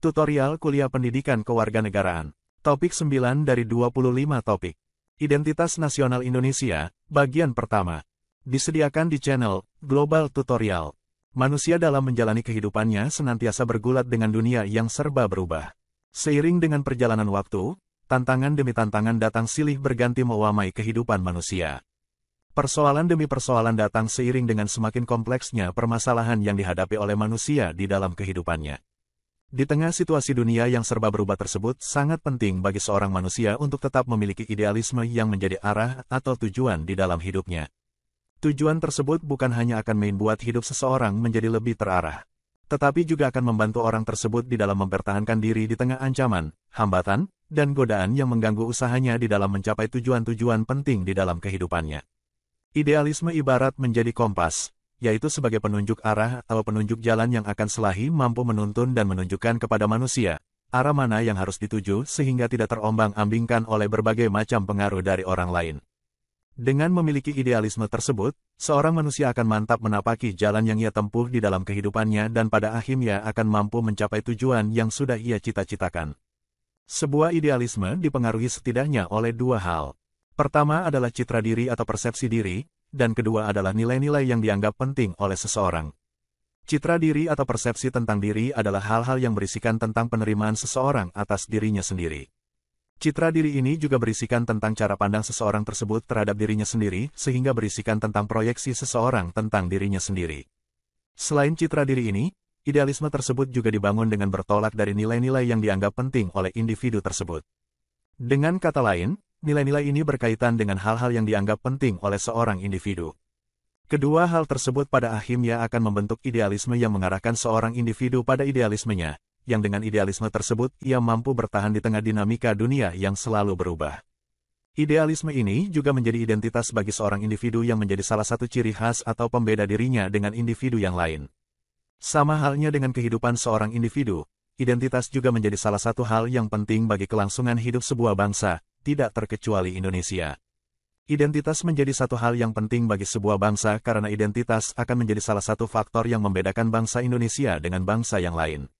Tutorial Kuliah Pendidikan Kewarganegaraan. Topik 9 dari 25 topik. Identitas Nasional Indonesia, bagian pertama. Disediakan di channel Global Tutorial. Manusia dalam menjalani kehidupannya senantiasa bergulat dengan dunia yang serba berubah. Seiring dengan perjalanan waktu, tantangan demi tantangan datang silih berganti mewamai kehidupan manusia. Persoalan demi persoalan datang seiring dengan semakin kompleksnya permasalahan yang dihadapi oleh manusia di dalam kehidupannya. Di tengah situasi dunia yang serba berubah tersebut, sangat penting bagi seorang manusia untuk tetap memiliki idealisme yang menjadi arah atau tujuan di dalam hidupnya. Tujuan tersebut bukan hanya akan membuat hidup seseorang menjadi lebih terarah, tetapi juga akan membantu orang tersebut di dalam mempertahankan diri di tengah ancaman, hambatan, dan godaan yang mengganggu usahanya di dalam mencapai tujuan-tujuan penting di dalam kehidupannya. Idealisme ibarat menjadi kompas, yaitu sebagai penunjuk arah atau penunjuk jalan yang akan selahi mampu menuntun dan menunjukkan kepada manusia arah mana yang harus dituju sehingga tidak terombang-ambingkan oleh berbagai macam pengaruh dari orang lain. Dengan memiliki idealisme tersebut, seorang manusia akan mantap menapaki jalan yang ia tempuh di dalam kehidupannya dan pada akhirnya akan mampu mencapai tujuan yang sudah ia cita-citakan. Sebuah idealisme dipengaruhi setidaknya oleh dua hal. Pertama adalah citra diri atau persepsi diri, dan kedua adalah nilai-nilai yang dianggap penting oleh seseorang. Citra diri atau persepsi tentang diri adalah hal-hal yang berisikan tentang penerimaan seseorang atas dirinya sendiri. Citra diri ini juga berisikan tentang cara pandang seseorang tersebut terhadap dirinya sendiri, sehingga berisikan tentang proyeksi seseorang tentang dirinya sendiri. Selain citra diri ini, idealisme tersebut juga dibangun dengan bertolak dari nilai-nilai yang dianggap penting oleh individu tersebut. Dengan kata lain, nilai-nilai ini berkaitan dengan hal-hal yang dianggap penting oleh seorang individu. Kedua hal tersebut pada akhirnya akan membentuk idealisme yang mengarahkan seorang individu pada idealismenya, yang dengan idealisme tersebut ia mampu bertahan di tengah dinamika dunia yang selalu berubah. Idealisme ini juga menjadi identitas bagi seorang individu yang menjadi salah satu ciri khas atau pembeda dirinya dengan individu yang lain. Sama halnya dengan kehidupan seorang individu, identitas juga menjadi salah satu hal yang penting bagi kelangsungan hidup sebuah bangsa, tidak terkecuali Indonesia. Identitas menjadi satu hal yang penting bagi sebuah bangsa karena identitas akan menjadi salah satu faktor yang membedakan bangsa Indonesia dengan bangsa yang lain.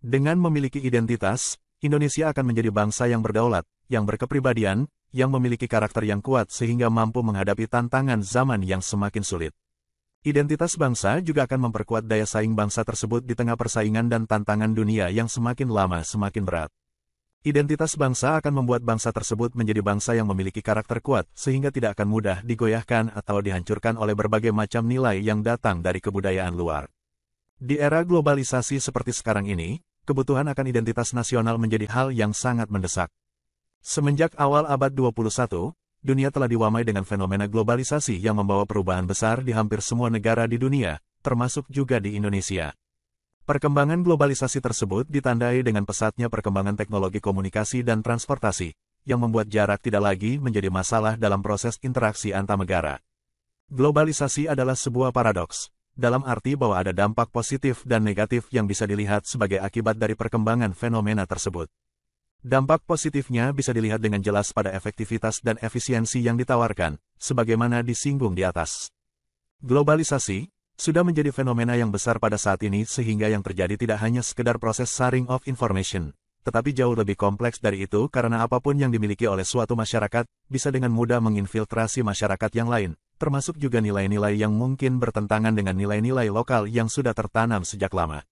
Dengan memiliki identitas, Indonesia akan menjadi bangsa yang berdaulat, yang berkepribadian, yang memiliki karakter yang kuat sehingga mampu menghadapi tantangan zaman yang semakin sulit. Identitas bangsa juga akan memperkuat daya saing bangsa tersebut di tengah persaingan dan tantangan dunia yang semakin lama semakin berat. Identitas bangsa akan membuat bangsa tersebut menjadi bangsa yang memiliki karakter kuat sehingga tidak akan mudah digoyahkan atau dihancurkan oleh berbagai macam nilai yang datang dari kebudayaan luar. Di era globalisasi seperti sekarang ini, kebutuhan akan identitas nasional menjadi hal yang sangat mendesak. Semenjak awal abad 21, dunia telah diwamai dengan fenomena globalisasi yang membawa perubahan besar di hampir semua negara di dunia, termasuk juga di Indonesia. Perkembangan globalisasi tersebut ditandai dengan pesatnya perkembangan teknologi komunikasi dan transportasi, yang membuat jarak tidak lagi menjadi masalah dalam proses interaksi antar negara. Globalisasi adalah sebuah paradoks, dalam arti bahwa ada dampak positif dan negatif yang bisa dilihat sebagai akibat dari perkembangan fenomena tersebut. Dampak positifnya bisa dilihat dengan jelas pada efektivitas dan efisiensi yang ditawarkan, sebagaimana disinggung di atas. Globalisasi sudah menjadi fenomena yang besar pada saat ini sehingga yang terjadi tidak hanya sekedar proses sharing of information, tetapi jauh lebih kompleks dari itu karena apapun yang dimiliki oleh suatu masyarakat bisa dengan mudah menginfiltrasi masyarakat yang lain, termasuk juga nilai-nilai yang mungkin bertentangan dengan nilai-nilai lokal yang sudah tertanam sejak lama.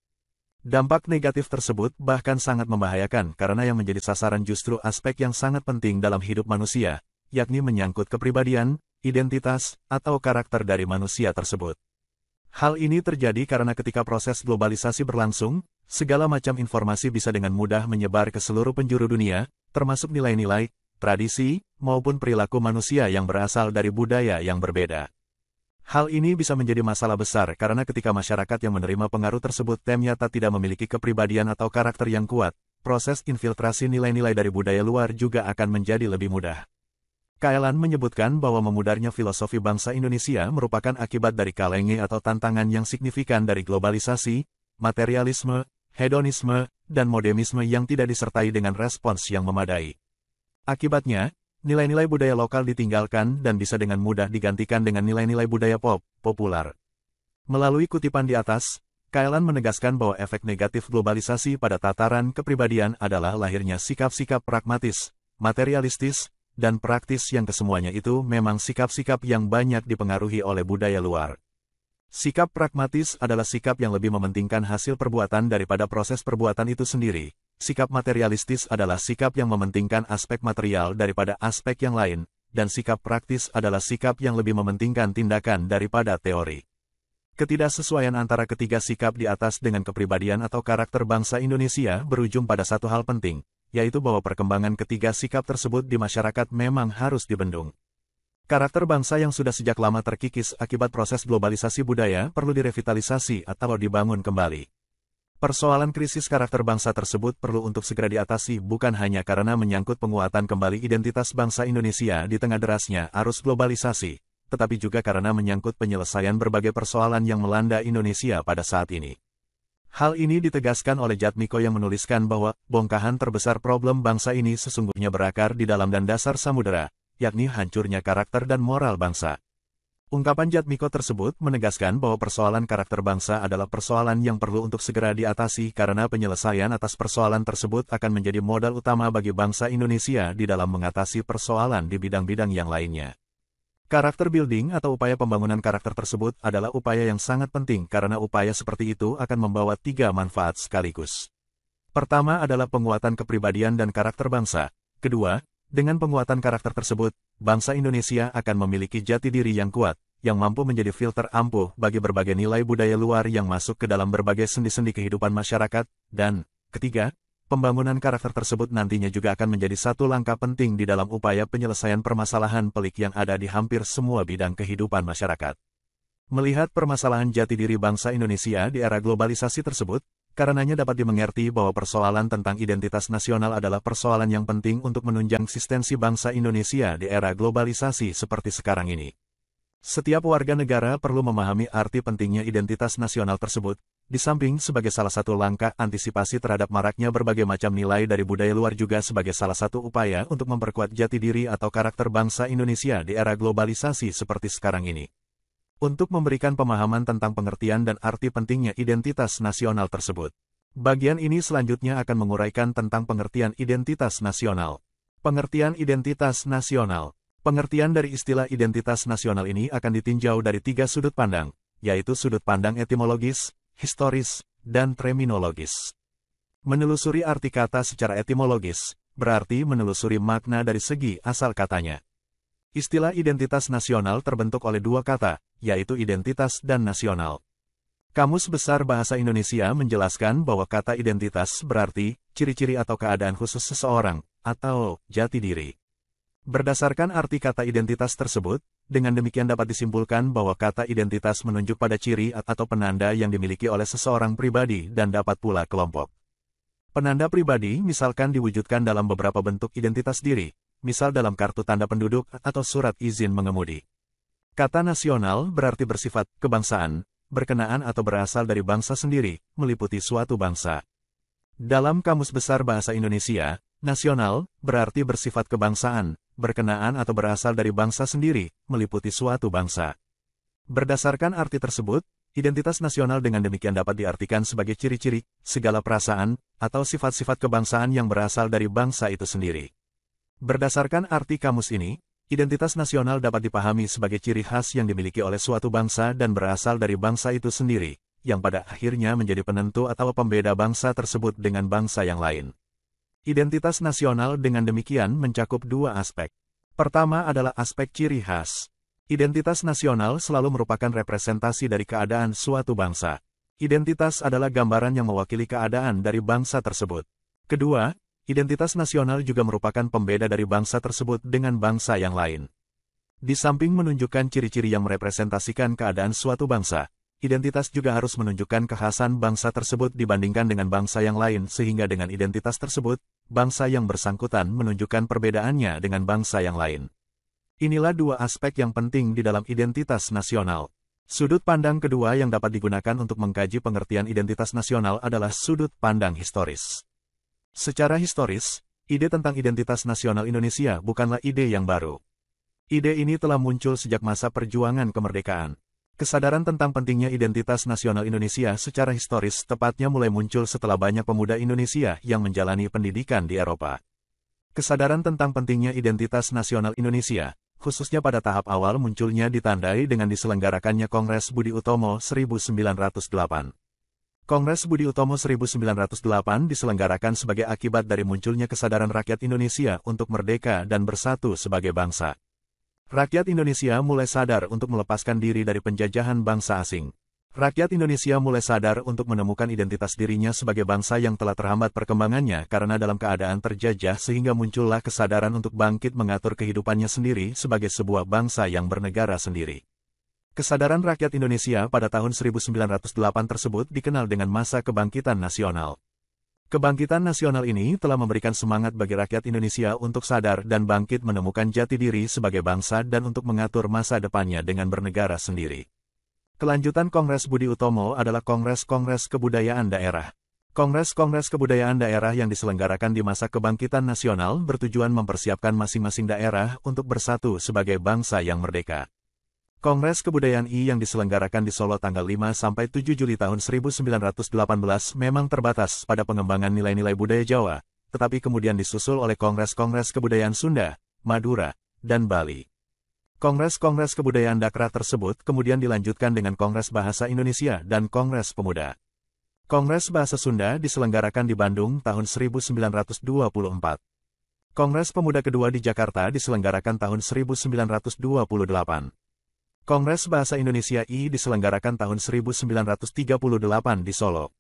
Dampak negatif tersebut bahkan sangat membahayakan karena yang menjadi sasaran justru aspek yang sangat penting dalam hidup manusia, yakni menyangkut kepribadian, identitas, atau karakter dari manusia tersebut. Hal ini terjadi karena ketika proses globalisasi berlangsung, segala macam informasi bisa dengan mudah menyebar ke seluruh penjuru dunia, termasuk nilai-nilai, tradisi, maupun perilaku manusia yang berasal dari budaya yang berbeda. Hal ini bisa menjadi masalah besar karena ketika masyarakat yang menerima pengaruh tersebut ternyata tidak memiliki kepribadian atau karakter yang kuat, proses infiltrasi nilai-nilai dari budaya luar juga akan menjadi lebih mudah. Kaelan menyebutkan bahwa memudarnya filosofi bangsa Indonesia merupakan akibat dari kalenge atau tantangan yang signifikan dari globalisasi, materialisme, hedonisme, dan modernisme yang tidak disertai dengan respons yang memadai. Akibatnya, nilai-nilai budaya lokal ditinggalkan dan bisa dengan mudah digantikan dengan nilai-nilai budaya populer. Melalui kutipan di atas, Kailan menegaskan bahwa efek negatif globalisasi pada tataran kepribadian adalah lahirnya sikap-sikap pragmatis, materialistis, dan praktis yang kesemuanya itu memang sikap-sikap yang banyak dipengaruhi oleh budaya luar. Sikap pragmatis adalah sikap yang lebih mementingkan hasil perbuatan daripada proses perbuatan itu sendiri. Sikap materialistis adalah sikap yang mementingkan aspek material daripada aspek yang lain, dan sikap praktis adalah sikap yang lebih mementingkan tindakan daripada teori. Ketidaksesuaian antara ketiga sikap di atas dengan kepribadian atau karakter bangsa Indonesia berujung pada satu hal penting, yaitu bahwa perkembangan ketiga sikap tersebut di masyarakat memang harus dibendung. Karakter bangsa yang sudah sejak lama terkikis akibat proses globalisasi budaya perlu direvitalisasi atau dibangun kembali. Persoalan krisis karakter bangsa tersebut perlu untuk segera diatasi bukan hanya karena menyangkut penguatan kembali identitas bangsa Indonesia di tengah derasnya arus globalisasi, tetapi juga karena menyangkut penyelesaian berbagai persoalan yang melanda Indonesia pada saat ini. Hal ini ditegaskan oleh Jatmiko yang menuliskan bahwa bongkahan terbesar problem bangsa ini sesungguhnya berakar di dalam dan dasar samudera, yakni hancurnya karakter dan moral bangsa. Ungkapan Jatmiko tersebut menegaskan bahwa persoalan karakter bangsa adalah persoalan yang perlu untuk segera diatasi karena penyelesaian atas persoalan tersebut akan menjadi modal utama bagi bangsa Indonesia di dalam mengatasi persoalan di bidang-bidang yang lainnya. Karakter building atau upaya pembangunan karakter tersebut adalah upaya yang sangat penting karena upaya seperti itu akan membawa tiga manfaat sekaligus. Pertama adalah penguatan kepribadian dan karakter bangsa. Kedua, dengan penguatan karakter tersebut, bangsa Indonesia akan memiliki jati diri yang kuat, yang mampu menjadi filter ampuh bagi berbagai nilai budaya luar yang masuk ke dalam berbagai sendi-sendi kehidupan masyarakat. Dan, ketiga, pembangunan karakter tersebut nantinya juga akan menjadi satu langkah penting di dalam upaya penyelesaian permasalahan pelik yang ada di hampir semua bidang kehidupan masyarakat. Melihat permasalahan jati diri bangsa Indonesia di era globalisasi tersebut, karenanya dapat dimengerti bahwa persoalan tentang identitas nasional adalah persoalan yang penting untuk menunjang eksistensi bangsa Indonesia di era globalisasi seperti sekarang ini. Setiap warga negara perlu memahami arti pentingnya identitas nasional tersebut, di samping sebagai salah satu langkah antisipasi terhadap maraknya berbagai macam nilai dari budaya luar juga sebagai salah satu upaya untuk memperkuat jati diri atau karakter bangsa Indonesia di era globalisasi seperti sekarang ini. Untuk memberikan pemahaman tentang pengertian dan arti pentingnya identitas nasional tersebut. Bagian ini selanjutnya akan menguraikan tentang pengertian identitas nasional. Pengertian identitas nasional. Pengertian dari istilah identitas nasional ini akan ditinjau dari tiga sudut pandang, yaitu sudut pandang etimologis, historis, dan terminologis. Menelusuri arti kata secara etimologis, berarti menelusuri makna dari segi asal katanya. Istilah identitas nasional terbentuk oleh dua kata, yaitu identitas dan nasional. Kamus Besar Bahasa Indonesia menjelaskan bahwa kata identitas berarti ciri-ciri atau keadaan khusus seseorang, atau jati diri. Berdasarkan arti kata identitas tersebut, dengan demikian dapat disimpulkan bahwa kata identitas menunjuk pada ciri atau penanda yang dimiliki oleh seseorang pribadi dan dapat pula kelompok. Penanda pribadi misalkan diwujudkan dalam beberapa bentuk identitas diri, misal dalam kartu tanda penduduk atau surat izin mengemudi. Kata nasional berarti bersifat kebangsaan, berkenaan atau berasal dari bangsa sendiri, meliputi suatu bangsa. Dalam Kamus Besar Bahasa Indonesia, nasional berarti bersifat kebangsaan, berkenaan atau berasal dari bangsa sendiri, meliputi suatu bangsa. Berdasarkan arti tersebut, identitas nasional dengan demikian dapat diartikan sebagai ciri-ciri, segala perasaan, atau sifat-sifat kebangsaan yang berasal dari bangsa itu sendiri. Berdasarkan arti kamus ini, identitas nasional dapat dipahami sebagai ciri khas yang dimiliki oleh suatu bangsa dan berasal dari bangsa itu sendiri, yang pada akhirnya menjadi penentu atau pembeda bangsa tersebut dengan bangsa yang lain. Identitas nasional dengan demikian mencakup dua aspek. Pertama adalah aspek ciri khas. Identitas nasional selalu merupakan representasi dari keadaan suatu bangsa. Identitas adalah gambaran yang mewakili keadaan dari bangsa tersebut. Kedua, identitas nasional juga merupakan pembeda dari bangsa tersebut dengan bangsa yang lain. Di samping menunjukkan ciri-ciri yang merepresentasikan keadaan suatu bangsa, identitas juga harus menunjukkan kekhasan bangsa tersebut dibandingkan dengan bangsa yang lain sehingga dengan identitas tersebut, bangsa yang bersangkutan menunjukkan perbedaannya dengan bangsa yang lain. Inilah dua aspek yang penting di dalam identitas nasional. Sudut pandang kedua yang dapat digunakan untuk mengkaji pengertian identitas nasional adalah sudut pandang historis. Secara historis, ide tentang identitas nasional Indonesia bukanlah ide yang baru. Ide ini telah muncul sejak masa perjuangan kemerdekaan. Kesadaran tentang pentingnya identitas nasional Indonesia secara historis tepatnya mulai muncul setelah banyak pemuda Indonesia yang menjalani pendidikan di Eropa. Kesadaran tentang pentingnya identitas nasional Indonesia, khususnya pada tahap awal munculnya ditandai dengan diselenggarakannya Kongres Budi Utomo 1908. Kongres Budi Utomo 1908 diselenggarakan sebagai akibat dari munculnya kesadaran rakyat Indonesia untuk merdeka dan bersatu sebagai bangsa. Rakyat Indonesia mulai sadar untuk melepaskan diri dari penjajahan bangsa asing. Rakyat Indonesia mulai sadar untuk menemukan identitas dirinya sebagai bangsa yang telah terhambat perkembangannya karena dalam keadaan terjajah sehingga muncullah kesadaran untuk bangkit mengatur kehidupannya sendiri sebagai sebuah bangsa yang bernegara sendiri. Kesadaran rakyat Indonesia pada tahun 1908 tersebut dikenal dengan masa kebangkitan nasional. Kebangkitan nasional ini telah memberikan semangat bagi rakyat Indonesia untuk sadar dan bangkit menemukan jati diri sebagai bangsa dan untuk mengatur masa depannya dengan bernegara sendiri. Kelanjutan Kongres Budi Utomo adalah Kongres-Kongres Kebudayaan Daerah. Kongres-Kongres Kebudayaan Daerah yang diselenggarakan di masa kebangkitan nasional bertujuan mempersiapkan masing-masing daerah untuk bersatu sebagai bangsa yang merdeka. Kongres Kebudayaan I yang diselenggarakan di Solo tanggal 5–7 Juli tahun 1918 memang terbatas pada pengembangan nilai-nilai budaya Jawa, tetapi kemudian disusul oleh Kongres-Kongres Kebudayaan Sunda, Madura, dan Bali. Kongres-Kongres Kebudayaan Dakrah tersebut kemudian dilanjutkan dengan Kongres Bahasa Indonesia dan Kongres Pemuda. Kongres Bahasa Sunda diselenggarakan di Bandung tahun 1924. Kongres Pemuda kedua di Jakarta diselenggarakan tahun 1928. Kongres Bahasa Indonesia I diselenggarakan tahun 1938 di Solo.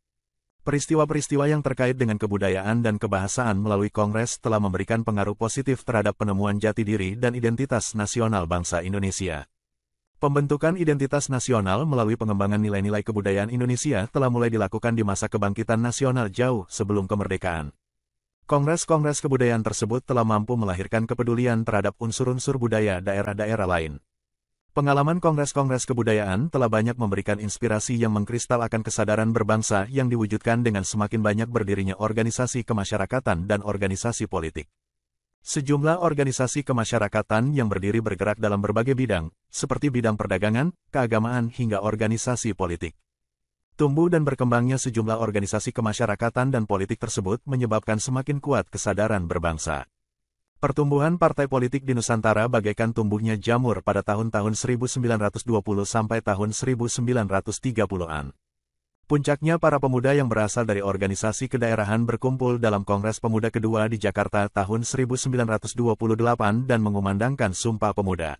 Peristiwa-peristiwa yang terkait dengan kebudayaan dan kebahasaan melalui Kongres telah memberikan pengaruh positif terhadap penemuan jati diri dan identitas nasional bangsa Indonesia. Pembentukan identitas nasional melalui pengembangan nilai-nilai kebudayaan Indonesia telah mulai dilakukan di masa kebangkitan nasional jauh sebelum kemerdekaan. Kongres-kongres kebudayaan tersebut telah mampu melahirkan kepedulian terhadap unsur-unsur budaya daerah-daerah lain. Pengalaman kongres-kongres kebudayaan telah banyak memberikan inspirasi yang mengkristal akan kesadaran berbangsa yang diwujudkan dengan semakin banyak berdirinya organisasi kemasyarakatan dan organisasi politik. Sejumlah organisasi kemasyarakatan yang berdiri bergerak dalam berbagai bidang, seperti bidang perdagangan, keagamaan hingga organisasi politik. Tumbuh dan berkembangnya sejumlah organisasi kemasyarakatan dan politik tersebut menyebabkan semakin kuat kesadaran berbangsa. Pertumbuhan partai politik di Nusantara bagaikan tumbuhnya jamur pada tahun-tahun 1920 sampai tahun 1930-an. Puncaknya para pemuda yang berasal dari organisasi kedaerahan berkumpul dalam Kongres Pemuda kedua di Jakarta tahun 1928 dan mengumandangkan Sumpah Pemuda.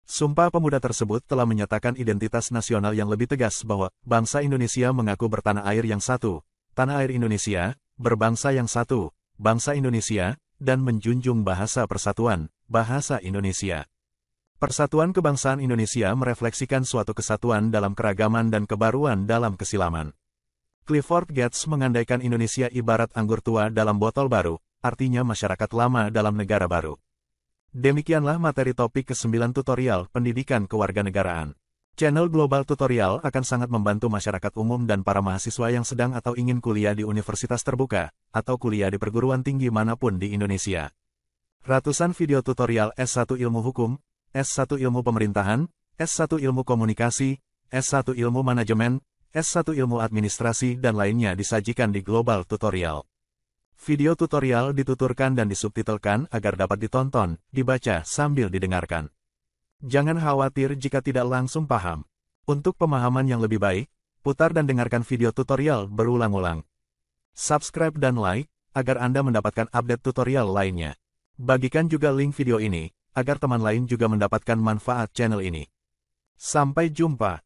Sumpah Pemuda tersebut telah menyatakan identitas nasional yang lebih tegas bahwa bangsa Indonesia mengaku bertanah air yang satu, tanah air Indonesia, berbangsa yang satu, bangsa Indonesia, dan menjunjung bahasa persatuan, bahasa Indonesia. Persatuan kebangsaan Indonesia merefleksikan suatu kesatuan dalam keragaman dan kebaruan dalam kesilaman. Clifford Geertz mengandaikan Indonesia ibarat anggur tua dalam botol baru, artinya masyarakat lama dalam negara baru. Demikianlah materi topik ke-9 tutorial pendidikan kewarganegaraan. Channel Global Tutorial akan sangat membantu masyarakat umum dan para mahasiswa yang sedang atau ingin kuliah di universitas terbuka, atau kuliah di perguruan tinggi manapun di Indonesia. Ratusan video tutorial S1 Ilmu Hukum, S1 Ilmu Pemerintahan, S1 Ilmu Komunikasi, S1 Ilmu Manajemen, S1 Ilmu Administrasi dan lainnya disajikan di Global Tutorial. Video tutorial dituturkan dan disubtitelkan agar dapat ditonton, dibaca sambil didengarkan. Jangan khawatir jika tidak langsung paham. Untuk pemahaman yang lebih baik, putar dan dengarkan video tutorial berulang-ulang. Subscribe dan like, agar Anda mendapatkan update tutorial lainnya. Bagikan juga link video ini, agar teman lain juga mendapatkan manfaat channel ini. Sampai jumpa.